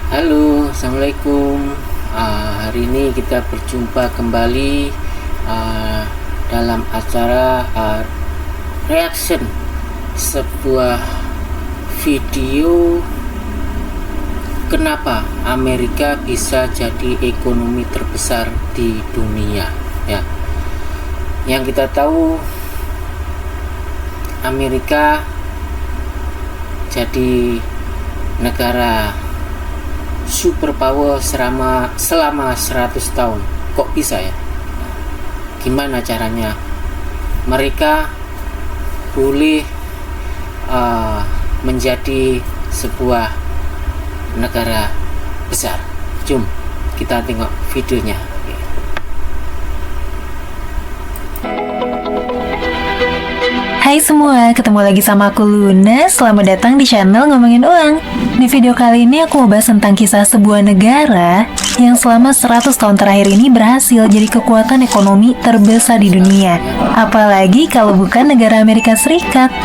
Halo, assalamualaikum. Hari ini kita berjumpa kembali dalam acara reaction sebuah video kenapa Amerika bisa jadi ekonomi terbesar di dunia. Ya, yang kita tahu Amerika jadi negara superpower selama 100 tahun. Kok bisa ya? Gimana caranya mereka boleh menjadi sebuah negara besar? Jom kita tengok videonya. Hai semua, ketemu lagi sama aku Luna. Selamat datang di channel Ngomongin Uang. Di video kali ini aku mau bahas tentang kisah sebuah negara yang selama 100 tahun terakhir ini berhasil jadi kekuatan ekonomi terbesar di dunia. Apalagi kalau bukan negara Amerika Serikat.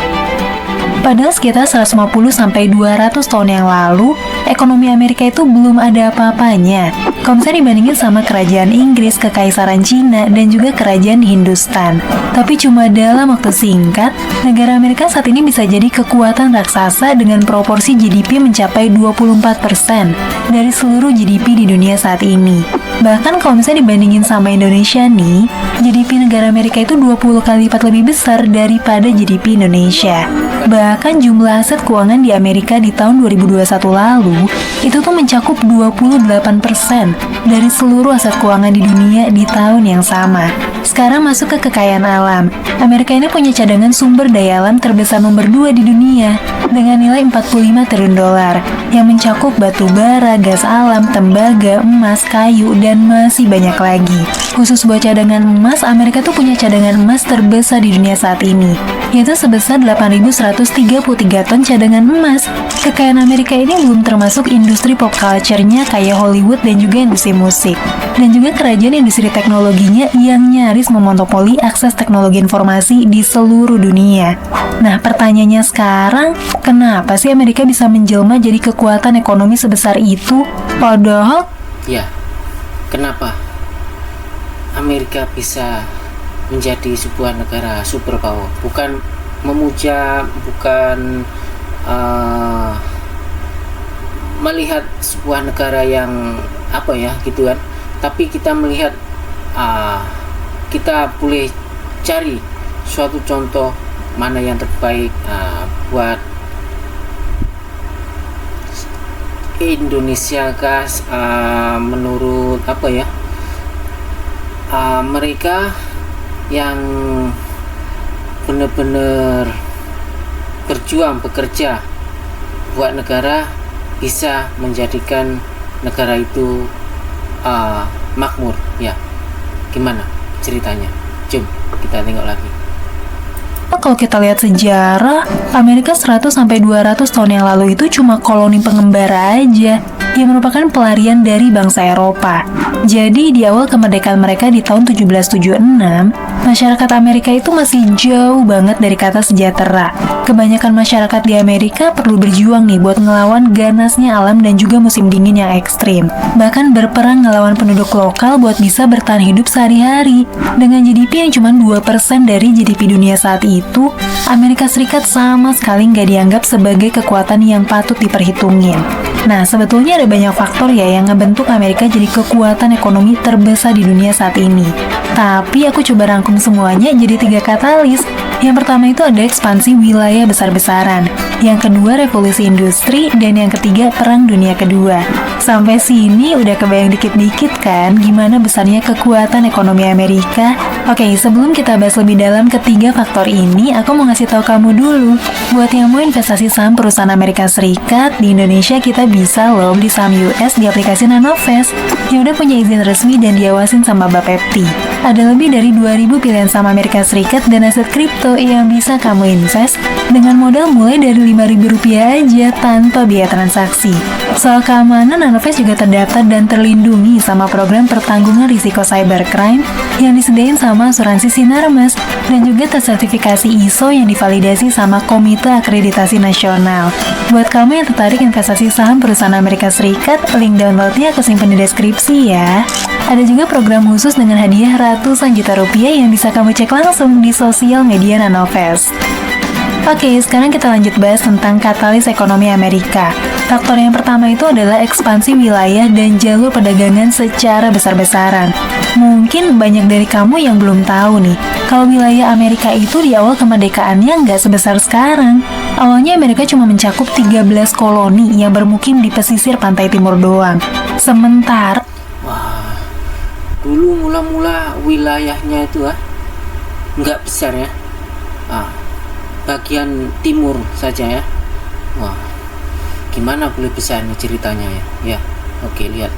Padahal sekitar 150-200 tahun yang lalu, ekonomi Amerika itu belum ada apa-apanya. Kalau misalnya dibandingin sama kerajaan Inggris, kekaisaran Cina, dan juga kerajaan di Hindustan. Tapi cuma dalam waktu singkat, negara Amerika saat ini bisa jadi kekuatan raksasa dengan proporsi GDP mencapai 24% dari seluruh GDP di dunia saat ini. Bahkan kalau misalnya dibandingin sama Indonesia nih, GDP negara Amerika itu 20 kali lipat lebih besar daripada GDP Indonesia. Bahkan jumlah aset keuangan di Amerika di tahun 2021 lalu itu tuh mencakup 28% dari seluruh aset keuangan di dunia di tahun yang sama. Sekarang masuk ke kekayaan alam. Amerika ini punya cadangan sumber daya alam terbesar nomor 2 di dunia dengan nilai 45 triliun dolar yang mencakup batu bara, gas alam, tembaga, emas, kayu, dan masih banyak lagi. Khusus buat cadangan emas, Amerika tuh punya cadangan emas terbesar di dunia saat ini, yaitu sebesar 8.133 ton cadangan emas. Kekayaan Amerika ini belum termasuk industri pop culture-nya kayak Hollywood dan juga industri musik. Dan juga kerajaan industri teknologinya yang nyaris memonopoli akses teknologi informasi di seluruh dunia. Nah, pertanyaannya sekarang, kenapa sih Amerika bisa menjelma jadi kekuatan ekonomi sebesar itu? Padahal... Ya, kenapa Amerika bisa menjadi sebuah negara superpower? Bukan memuja, bukan melihat sebuah negara yang apa ya gitu kan, tapi kita melihat kita boleh cari suatu contoh mana yang terbaik buat Indonesia guys. Menurut apa ya, mereka yang benar-benar bekerja buat negara bisa menjadikan negara itu makmur. Ya, gimana ceritanya? Jom kita tengok lagi. Kalau kita lihat sejarah, Amerika 100-200 tahun yang lalu itu cuma koloni pengembara aja, yang merupakan pelarian dari bangsa Eropa. Jadi di awal kemerdekaan mereka di tahun 1776, masyarakat Amerika itu masih jauh banget dari kata sejahtera. Kebanyakan masyarakat di Amerika perlu berjuang nih buat ngelawan ganasnya alam dan juga musim dingin yang ekstrim. Bahkan berperang ngelawan penduduk lokal buat bisa bertahan hidup sehari-hari. Dengan GDP yang cuma 2% dari GDP dunia saat itu, Amerika Serikat sama sekali nggak dianggap sebagai kekuatan yang patut diperhitungin. Nah, sebetulnya ada banyak faktor ya yang ngebentuk Amerika jadi kekuatan ekonomi terbesar di dunia saat ini. Tapi aku coba rangkum semuanya jadi 3 katalis. Yang pertama itu ada ekspansi wilayah besar-besaran. Yang kedua revolusi industri. Dan yang ketiga perang dunia kedua. Sampai sini udah kebayang dikit-dikit kan gimana besarnya kekuatan ekonomi Amerika? Oke, sebelum kita bahas lebih dalam ketiga faktor ini, aku mau ngasih tahu kamu dulu. Buat yang mau investasi saham perusahaan Amerika Serikat, di Indonesia kita bisa loh beli saham US di aplikasi Nanovest yang udah punya izin resmi dan diawasin sama Bapepti. Ada lebih dari 2.000 pilihan saham Amerika Serikat dan aset kripto yang bisa kamu invest dengan modal mulai dari Rp5.000 aja tanpa biaya transaksi. Soal keamanan, Nanoface juga terdaftar dan terlindungi sama program pertanggungan risiko cybercrime yang disediain sama asuransi Sinarmas dan juga tersertifikasi ISO yang divalidasi sama Komite Akreditasi Nasional. Buat kamu yang tertarik investasi saham perusahaan Amerika Serikat, link downloadnya aku simpan di deskripsi ya. Ada juga program khusus dengan hadiah ratusan juta rupiah yang bisa kamu cek langsung di sosial media Nanoface. Oke, sekarang kita lanjut bahas tentang katalis ekonomi Amerika. Faktor yang pertama itu adalah ekspansi wilayah dan jalur perdagangan secara besar-besaran. Mungkin banyak dari kamu yang belum tahu nih, kalau wilayah Amerika itu di awal kemerdekaannya nggak sebesar sekarang. Awalnya Amerika cuma mencakup 13 koloni yang bermukim di pesisir pantai timur doang. Sementara dulu mula-mula wilayahnya itu nggak besar ya. Bagian timur saja ya. Gimana boleh besar nih ceritanya ya? Oke, lihat.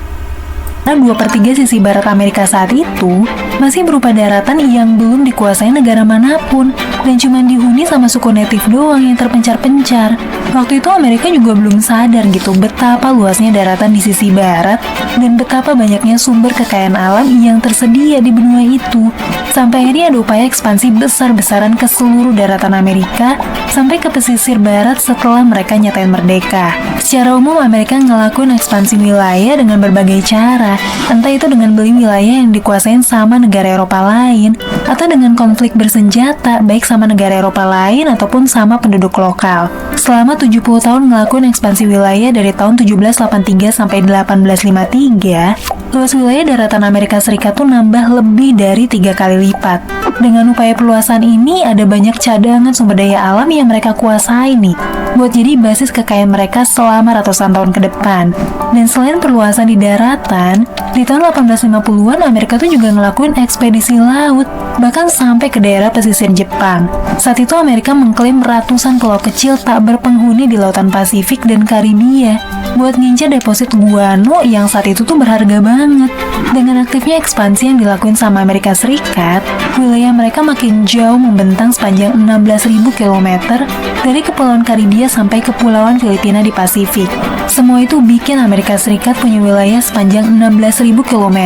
2/3 sisi barat Amerika saat itu masih berupa daratan yang belum dikuasai negara manapun dan cuma dihuni sama suku natif doang yang terpencar-pencar. Waktu itu Amerika juga belum sadar gitu betapa luasnya daratan di sisi barat dan betapa banyaknya sumber kekayaan alam yang tersedia di benua itu. Sampai akhirnya ada upaya ekspansi besar-besaran ke seluruh daratan Amerika sampai ke pesisir barat setelah mereka nyatain merdeka. Secara umum Amerika ngelakuin ekspansi wilayah dengan berbagai cara. Entah itu dengan beli wilayah yang dikuasain sama negara Eropa lain, atau dengan konflik bersenjata, baik sama negara Eropa lain ataupun sama penduduk lokal. Selama 70 tahun ngelakuin ekspansi wilayah dari tahun 1783 sampai 1853, luas wilayah daratan Amerika Serikat tuh nambah lebih dari 3 kali lipat. Dengan upaya perluasan ini, ada banyak cadangan sumber daya alam yang mereka kuasai nih, buat jadi basis kekayaan mereka selama ratusan tahun ke depan. Dan selain perluasan di daratan, di tahun 1850-an Amerika tuh juga ngelakuin ekspedisi laut, bahkan sampai ke daerah pesisir Jepang. Saat itu Amerika mengklaim ratusan pulau kecil tak berpenghuni di lautan Pasifik dan Karibia buat ngincar deposit guano yang saat itu tuh berharga banget. Dengan aktifnya ekspansi yang dilakuin sama Amerika Serikat, wilayah mereka makin jauh membentang sepanjang 16.000 km dari kepulauan Karibia sampai kepulauan Filipina di Pasifik. Semua itu bikin Amerika Serikat punya wilayah sepanjang 16.000 km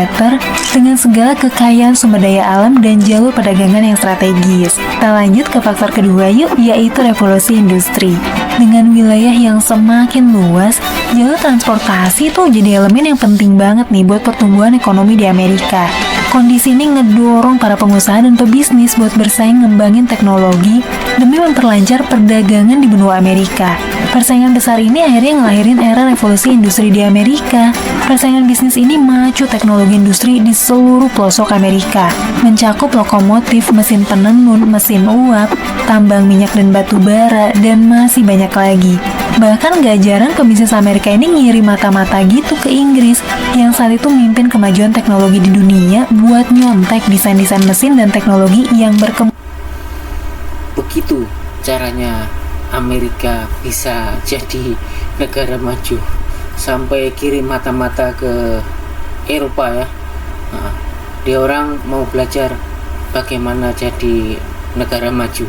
dengan segala kekayaan sumber daya alam dan jalur perdagangan yang strategis. Kita lanjut ke faktor kedua yuk, yaitu revolusi industri. Dengan wilayah yang semakin luas, jalur transportasi tuh jadi elemen yang penting banget nih buat pertumbuhan ekonomi di Amerika. Kondisi ini ngedorong para pengusaha dan pebisnis buat bersaing ngembangin teknologi demi memperlancar perdagangan di benua Amerika. Persaingan besar ini akhirnya ngelahirin era revolusi industri di Amerika. Persaingan bisnis ini macu teknologi industri di seluruh pelosok Amerika, mencakup lokomotif, mesin penenun, mesin uap, tambang minyak dan batu bara, dan masih banyak lagi. Bahkan gak jarang pebisnis Amerika ini ngirim mata-mata gitu ke Inggris, yang saat itu mimpin kemajuan teknologi di dunia buat nyontek desain-desain mesin dan teknologi yang berkembang. Begitu caranya Amerika bisa jadi negara maju, sampai kirim mata-mata ke Eropa ya. Dia orang mau belajar bagaimana jadi negara maju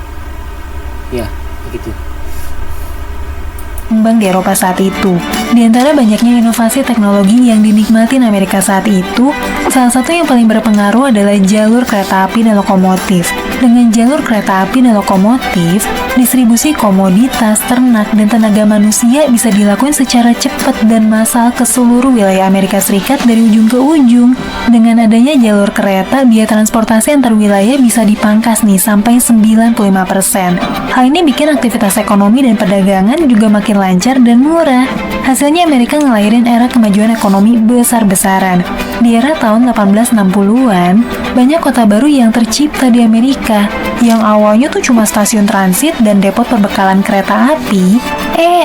ya, begitu. Di Eropa saat itu. Di antara banyaknya inovasi teknologi yang dinikmatin Amerika saat itu, salah satu yang paling berpengaruh adalah jalur kereta api dan lokomotif. Dengan jalur kereta api dan lokomotif, distribusi komoditas, ternak, dan tenaga manusia bisa dilakukan secara cepat dan massal ke seluruh wilayah Amerika Serikat dari ujung ke ujung. Dengan adanya jalur kereta, biaya transportasi antar wilayah bisa dipangkas nih sampai 95%. Hal ini bikin aktivitas ekonomi dan perdagangan juga makin lancar dan murah. Hasilnya Amerika ngelahirin era kemajuan ekonomi besar-besaran. Di era tahun 1860-an, banyak kota baru yang tercipta di Amerika, yang awalnya tuh cuma stasiun transit dan depot perbekalan kereta api,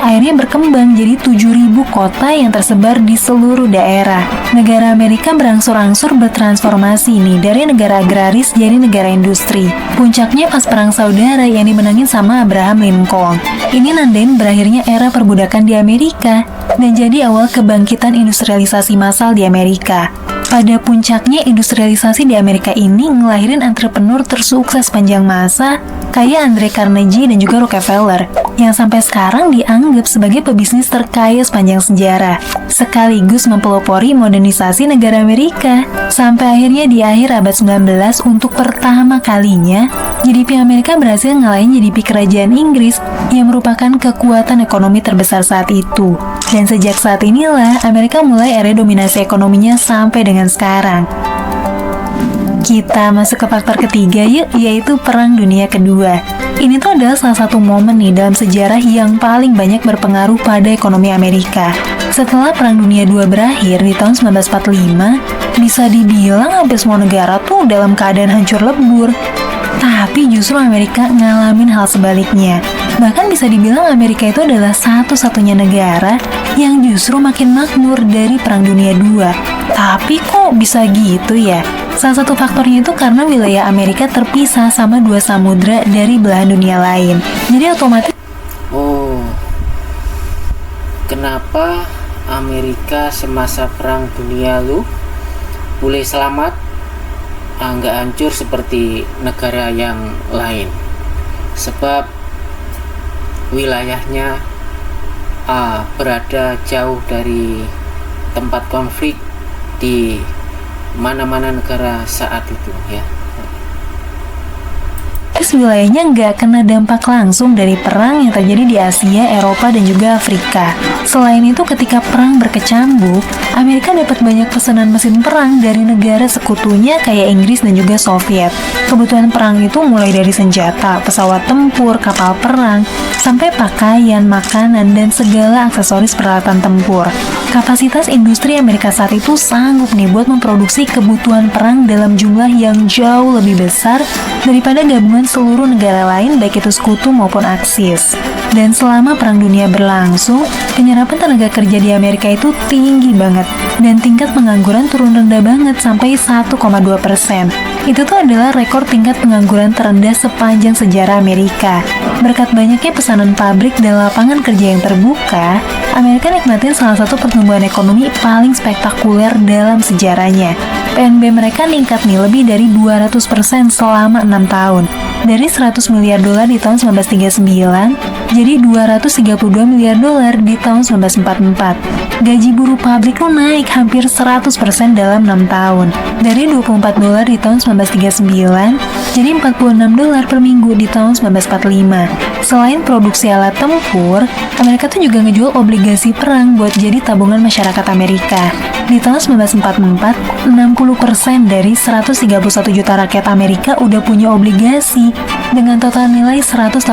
akhirnya berkembang jadi 7.000 kota yang tersebar di seluruh daerah. Negara Amerika berangsur-angsur bertransformasi nih, dari negara agraris jadi negara industri. Puncaknya pas Perang Saudara yang dimenangin sama Abraham Lincoln. Ini nandain berakhirnya era perbudakan di Amerika, dan jadi awal kebangkitan industrialisasi massal di Amerika. Pada puncaknya industrialisasi di Amerika ini ngelahirin entrepreneur tersukses panjang masa kayak Andre Carnegie dan juga Rockefeller yang sampai sekarang dianggap sebagai pebisnis terkaya sepanjang sejarah, sekaligus mempelopori modernisasi negara Amerika. Sampai akhirnya di akhir abad 19 untuk pertama kalinya GDP Amerika berhasil ngalahin GDP kerajaan Inggris yang merupakan kekuatan ekonomi terbesar saat itu. Dan sejak saat inilah Amerika mulai era dominasi ekonominya sampai dengan sekarang. Kita masuk ke faktor ketiga yuk, yaitu Perang Dunia Kedua. Ini tuh adalah salah satu momen nih dalam sejarah yang paling banyak berpengaruh pada ekonomi Amerika. Setelah Perang Dunia II berakhir di tahun 1945, bisa dibilang hampir semua negara tuh dalam keadaan hancur lebur. Tapi justru Amerika ngalamin hal sebaliknya. Bahkan bisa dibilang Amerika itu adalah satu-satunya negara yang justru makin makmur dari Perang Dunia II. Tapi kok bisa gitu ya? Salah satu faktornya itu karena wilayah Amerika terpisah sama dua samudra dari belahan dunia lain. Jadi otomatis kenapa Amerika semasa Perang Dunia boleh selamat, nggak hancur seperti negara yang lain? Sebab wilayahnya berada jauh dari tempat konflik di mana-mana negara saat itu ya. Wilayahnya nggak kena dampak langsung dari perang yang terjadi di Asia, Eropa, dan juga Afrika. Selain itu, ketika perang berkecamuk, Amerika dapat banyak pesanan mesin perang dari negara sekutunya kayak Inggris dan juga Soviet. Kebutuhan perang itu mulai dari senjata, pesawat tempur, kapal perang, sampai pakaian, makanan, dan segala aksesoris peralatan tempur. Kapasitas industri Amerika saat itu sanggup nih buat memproduksi kebutuhan perang dalam jumlah yang jauh lebih besar daripada gabungan seluruh negara lain baik itu sekutu maupun Aksis. Dan selama Perang Dunia berlangsung, penyerapan tenaga kerja di Amerika itu tinggi banget dan tingkat pengangguran turun rendah banget sampai 1,2%. Itu tuh adalah rekor tingkat pengangguran terendah sepanjang sejarah Amerika. Berkat banyaknya pesanan pabrik dan lapangan kerja yang terbuka, Amerika nikmatin salah satu pertumbuhan ekonomi paling spektakuler dalam sejarahnya. PNB mereka ningkat nih lebih dari 200% selama 6 tahun. Dari 100 miliar dolar di tahun 1939, jadi 232 miliar dolar di tahun 1944. Gaji buruh pabrik tuh naik hampir 100% dalam 6 tahun. Dari 24 dolar di tahun 1939, jadi 46 dolar per minggu di tahun 1945. Selain produksi alat tempur, Amerika tuh juga ngejual obligasi perang buat jadi tabungan masyarakat Amerika. Di tahun 1944, 60% dari 131 juta rakyat Amerika udah punya obligasi dengan total nilai 185,7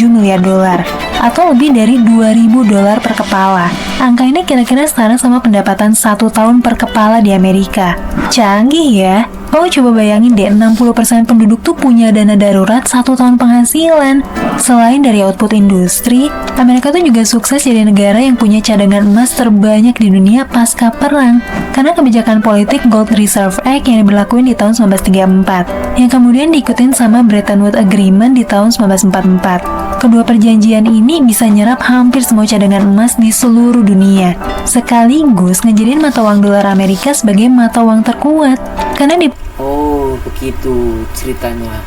miliar dolar atau lebih dari 2.000 dolar per kepala. Angka ini kira-kira setara sama pendapatan 1 tahun per kepala di Amerika. Canggih ya. Oh, coba bayangin deh, 60% penduduk tuh punya dana darurat 1 tahun penghasilan. Selain dari output industri, Amerika tuh juga sukses jadi negara yang punya cadangan emas terbanyak di dunia pasca perang karena kebijakan politik Gold Reserve Act yang diberlakuin di tahun 1934 yang kemudian diikutin sama Bretton Woods Agreement di tahun 1944. Kedua perjanjian ini bisa nyerap hampir semua cadangan emas di seluruh dunia, sekaligus ngejadiin mata uang dolar Amerika sebagai mata uang terkuat karena di begitu ceritanya.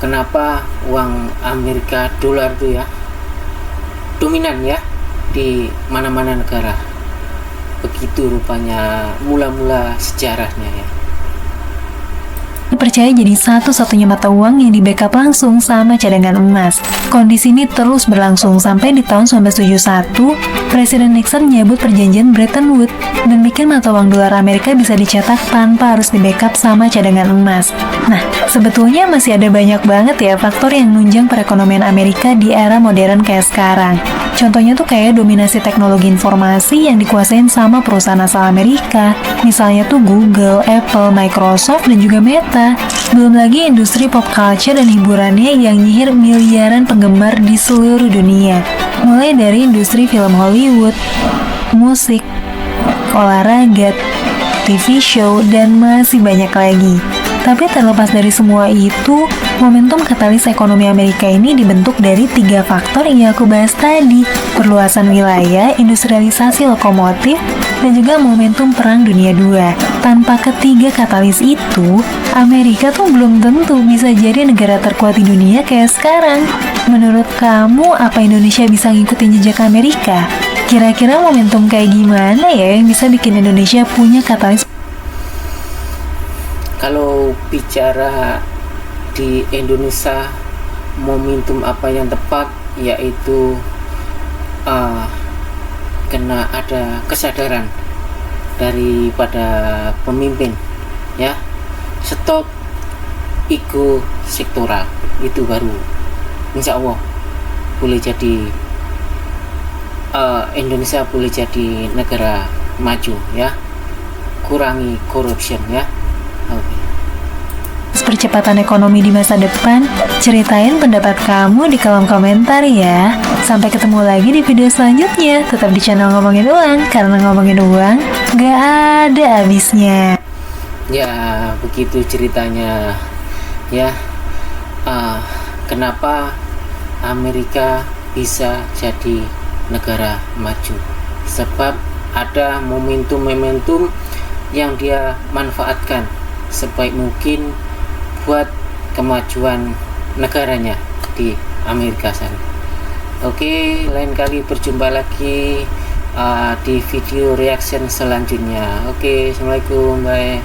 Kenapa uang Amerika dolar itu ya dominan ya di mana-mana negara? Begitu rupanya mula-mula sejarahnya ya. Dipercaya jadi satu-satunya mata uang yang di-backup langsung sama cadangan emas. Kondisi ini terus berlangsung sampai di tahun 1971, Presiden Nixon menyebut perjanjian Bretton Woods dan bikin mata uang dolar Amerika bisa dicetak tanpa harus di-backup sama cadangan emas. Nah, sebetulnya masih ada banyak banget ya faktor yang nunjang perekonomian Amerika di era modern kayak sekarang. Contohnya tuh kayak dominasi teknologi informasi yang dikuasain sama perusahaan asal Amerika. Misalnya tuh Google, Apple, Microsoft, dan juga Meta. Belum lagi industri pop culture dan hiburannya yang nyihir miliaran penggemar di seluruh dunia. Mulai dari industri film Hollywood, musik, olahraga, TV show, dan masih banyak lagi. Tapi terlepas dari semua itu, Momentum katalis ekonomi Amerika ini dibentuk dari 3 faktor yang aku bahas tadi. Perluasan wilayah, industrialisasi lokomotif, dan juga momentum Perang Dunia II. Tanpa ketiga katalis itu, Amerika tuh belum tentu bisa jadi negara terkuat di dunia kayak sekarang. Menurut kamu, apa Indonesia bisa ngikutin jejak Amerika? Kira-kira momentum kayak gimana ya yang bisa bikin Indonesia punya katalis? Kalau bicara di Indonesia, momentum apa yang tepat, yaitu kena ada kesadaran daripada pemimpin, ya, stop ego sektoral, itu baru insya Allah boleh jadi Indonesia boleh jadi negara maju, ya. Kurangi corruption, ya. Oke. Percepatan ekonomi di masa depan, ceritain pendapat kamu di kolom komentar ya. Sampai ketemu lagi di video selanjutnya. Tetap di channel Ngomongin Uang, karena ngomongin uang gak ada habisnya. Ya, begitu ceritanya, ya. Kenapa Amerika bisa jadi negara maju? Sebab ada momentum-momentum yang dia manfaatkan sebaik mungkin buat kemajuan negaranya di Amerika sana. Oke, lain kali berjumpa lagi di video reaction selanjutnya. Oke, assalamualaikum, bye.